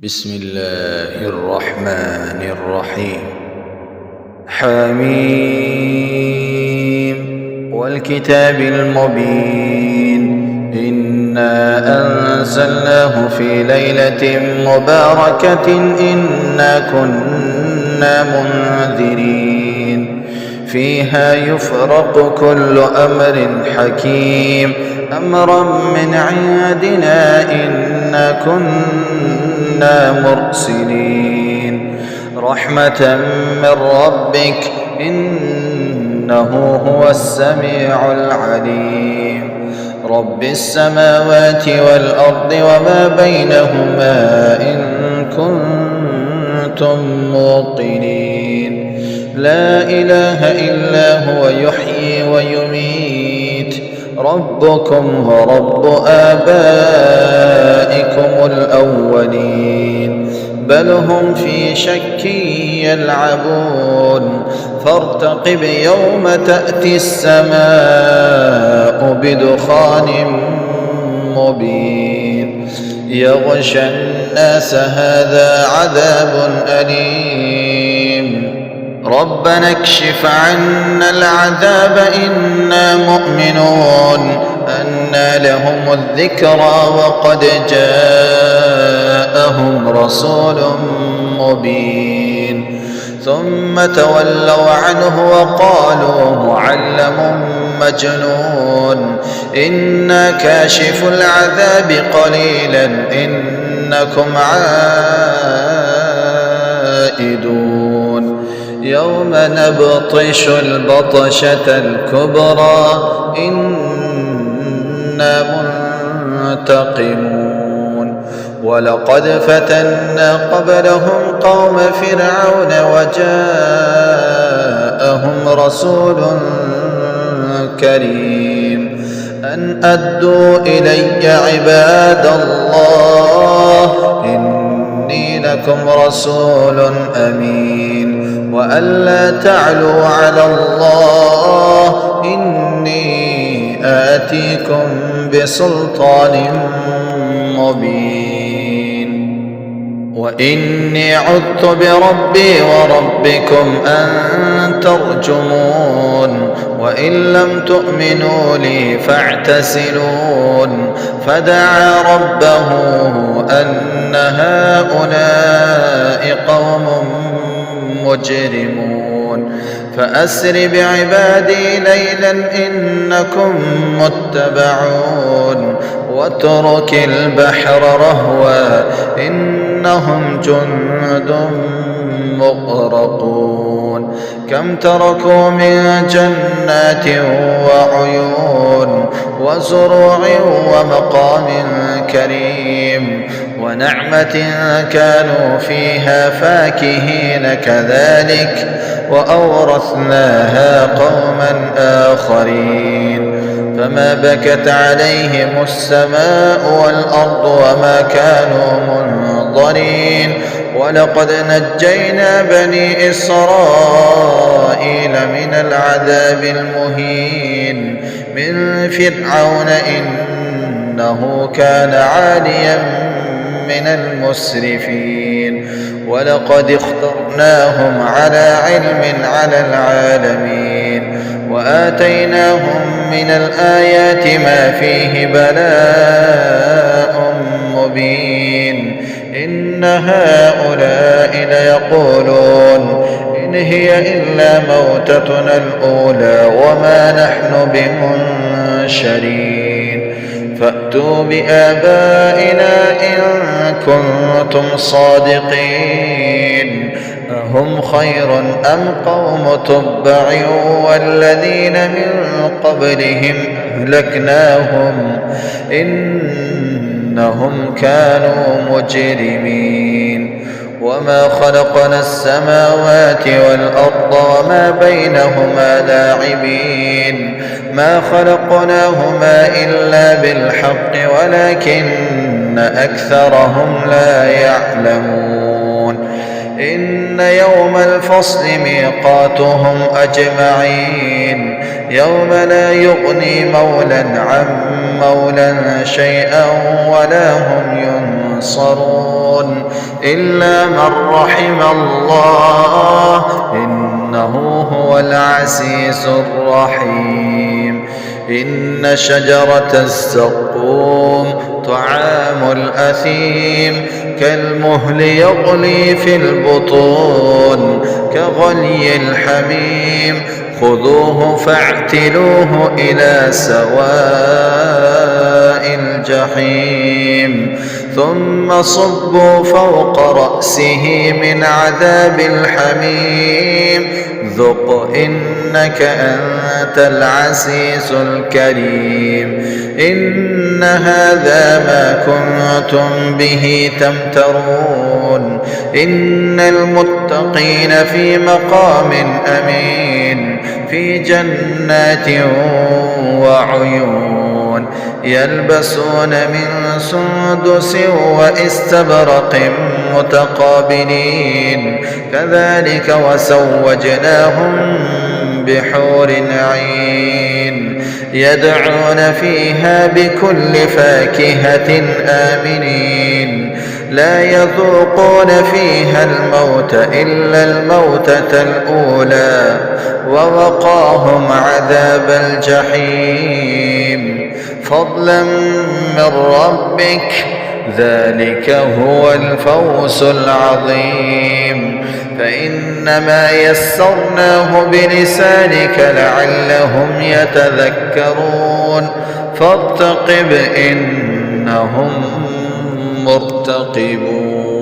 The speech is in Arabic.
بسم الله الرحمن الرحيم. حميم والكتاب المبين. إنا أنزلناه في ليلة مباركة إنا كنا منذرين فيها يفرق كل أمر حكيم أمرا من عندنا إنا كنا مرسلين رحمة من ربك إنه هو السميع العليم رب السماوات والأرض وما بينهما إن كنتم موقنين لا إله إلا هو يحيي ويميت ربكم ورب آبائكم الأولين بل هم في شك يلعبون فارتقب يوم تأتي السماء بدخان مبين يغشى الناس هذا عذاب أليم ربنا اكشف عنا العذاب إنا مؤمنون أنى لهم الذكرى وقد جاءهم رسول مبين ثم تولوا عنه وقالوا معلم مجنون إنا كاشف العذاب قليلا إنكم عائدون يوم نبطش البطشة الكبرى إنا منتقمون ولقد فتنا قبلهم قوم فرعون وجاءهم رسول كريم أن أدوا إلي عباد الله إني لكم رسول أمين وألا تعلوا على الله إني آتيكم بسلطان مبين وإني عذت بربي وربكم أن ترجمون وإن لم تؤمنوا لي فاعتزلون فدعا ربه أن هؤلاء قوم مجرمون فأسر بعبادي ليلا إنكم متبعون واترك البحر رهوا إنهم جند مغرقون كم تركوا من جنات وعيون وزروع ومقام كريم ونعمة كانوا فيها فاكهين كذلك وأورثناها قوما آخرين فما بكت عليهم السماء والأرض وما كانوا منظرين ولقد نجينا بني إسرائيل من العذاب المهين من فرعون إنه كان عاليا من المسرفين ولقد اخترناهم على علم على العالمين وآتيناهم من الآيات ما فيه بلاء مبين إن هؤلاء ليقولون إن هي إلا موتتنا الأولى وما نحن بمنشرين فأتوا بآبائنا إن كنتم صادقين أهم خير أم قوم تبع والذين من قبلهم أهلكناهم إنهم كانوا مجرمين وما خلقنا السماوات والأرض وما بينهما لاعبين ما خلقناهما إلا بالحق ولكن أكثرهم لا يعلمون إن يوم الفصل ميقاتهم أجمعين يوم لا يغني مولى عن مولى شيئا ولا هم ينصرون إلا من رحم الله إنه هو العزيز الرحيم. إن شجرة الزقوم طعام الأثيم كالمهل يغلي في البطون كغلي الحميم خذوه فاعتلوه إلى سواء الجحيم ثم صبوا فوق رأسه من عذاب الحميم ذق إنك أنت العزيز الكريم. إن هذا ما كنتم به تمترون. إن المتقين في مقام أمين في جنات وعيون يلبسون من سندس واستبرق متقابلين كذلك وزوجناهم بحور عين يدعون فيها بكل فاكهة آمنين لا يذوقون فيها الموت إلا الموتة الأولى ووقاهم عذاب الجحيم فضلا من ربك ذلك هو الفوز العظيم. فإنما يسرناه بلسانك لعلهم يتذكرون فارتقب إنهم مرتقبون.